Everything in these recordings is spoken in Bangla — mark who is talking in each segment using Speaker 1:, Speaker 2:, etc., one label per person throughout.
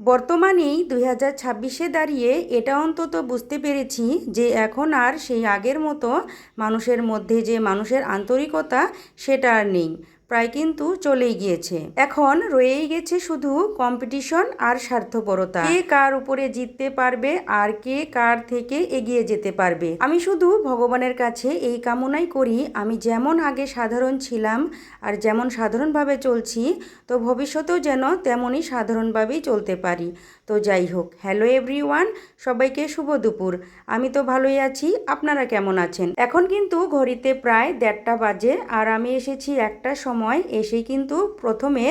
Speaker 1: বর্তমানেই 2026-এ দাঁড়িয়ে এটা অন্তত বুঝতে পেরেছি যে এখন আর সেই আগের মতো মানুষের মধ্যে যে মানুষের আন্তরিকতা সেটা আর নেই, প্রায় কিন্তু চলেই গিয়েছে। এখন রয়েই গেছে শুধু কম্পিটিশন আর স্বার্থপরতা, কে কার উপরে জিততে পারবে আর কে কার থেকে এগিয়ে যেতে পারবে। আমি শুধু ভগবানের কাছে এই কামনাই করি আমি যেমন আগে সাধারণ ছিলাম আর যেমন সাধারণভাবে চলছি, তো ভবিষ্যতেও যেন তেমনই সাধারণভাবেই চলতে পারি। তো যাই হোক, হ্যালো এভরিওয়ান, সবাইকে শুভ দুপুর। আমি তো ভালোই আছি, আপনারা কেমন আছেন? এখন কিন্তু ঘড়িতে প্রায় 1:30 বাজে আর আমি এসেছি একটার সময়। এসেই কিন্তু প্রথমে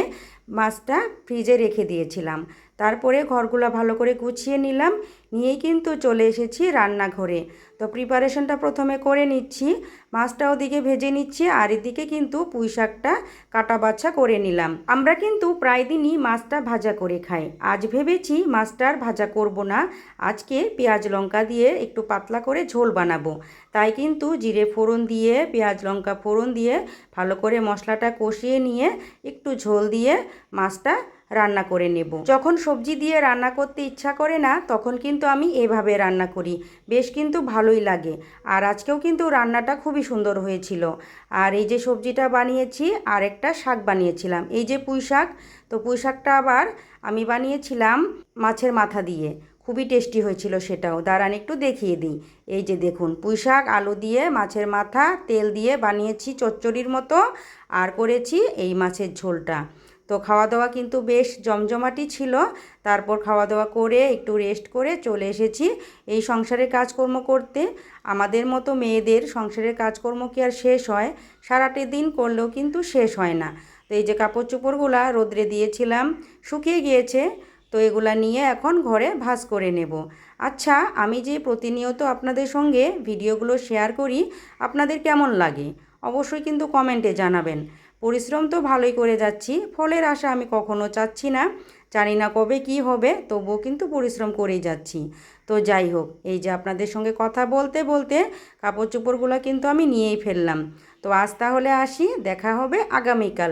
Speaker 1: মাছটা ফ্রিজে রেখে দিয়েছিলাম, তারপরে ঘরগুলো ভালো করে গুছিয়ে নিলাম, নিয়েই কিন্তু চলে এসেছি রান্নাঘরে। তো প্রিপারেশনটা প্রথমে করে নিচ্ছি, মাছটা ওদিকে ভেজে নিচ্ছি আর এদিকে কিন্তু পুঁই শাকটা কাটা বাছা করে নিলাম। আমরা কিন্তু প্রায় দিনই মাছটা ভাজা করে খাই। আজ ভেবেছি মাছটা আর ভাজা করব না, আজকে পেঁয়াজ লঙ্কা দিয়ে একটু পাতলা করে ঝোল বানাবো। তাই কিন্তু জিরে ফোড়ন দিয়ে পেঁয়াজ লঙ্কা ফোড়ন দিয়ে ভালো করে মশলাটা কষিয়ে নিয়ে একটু ঝোল দিয়ে মাছটা রান্না করে নেব। যখন সবজি দিয়ে রান্না করতে ইচ্ছা করে না তখন কিন্তু আমি এভাবে রান্না করি, বেশ কিন্তু ভালোই লাগে। আর আজকেও কিন্তু রান্নাটা খুবই সুন্দর হয়েছিল। আর এই যে সবজিটা বানিয়েছি আর একটা শাক বানিয়েছিলাম, এই যে পুঁই শাক, তো পুঁই শাকটা আবার আমি বানিয়েছিলাম মাছের মাথা দিয়ে, খুবই টেস্টি হয়েছিল সেটাও। দাঁড়ান একটু দেখিয়ে দিই। এই যে দেখুন, পুঁই শাক আলু দিয়ে মাছের মাথা তেল দিয়ে বানিয়েছি চচ্চড়ির মতো, আর করেছি এই মাছের ঝোলটা। তো খাওয়া দাওয়া কিন্তু বেশ জমজমাটি ছিল। তারপর খাওয়া দাওয়া করে একটু রেস্ট করে চলে এসেছি এই সংসারের কাজকর্ম করতে। আমাদের মতো মেয়েদের সংসারের কাজকর্ম কি আর শেষ হয়? সারাটা দিন করলেও কিন্তু শেষ হয় না। তো এই যে কাপড় চোপড়গুলা রোদ্রে দিয়েছিলাম, শুকিয়ে গিয়েছে। তো এগুলা নিয়ে এখন ঘরে ভাঁজ করে নেব। আচ্ছা, আমি যে প্রতিনিয়ত আপনাদের সঙ্গে ভিডিওগুলো শেয়ার করি, আপনাদের কেমন লাগে অবশ্যই কিন্তু কমেন্টে জানাবেন। পরিশ্রম তো ভালোই করে যাচ্ছি, ফলের আশা আমি কখনো চাচ্ছি না, জানি না কবে কি হবে, তবুও কিন্তু পরিশ্রম করেই যাচ্ছি। তো যাই হোক, এই যে আপনাদের সঙ্গে কথা বলতে বলতে কাপড় চোপড়গুলো কিন্তু আমি নিয়েই ফেললাম। তো আজ তাহলে আসি, দেখা হবে আগামীকাল।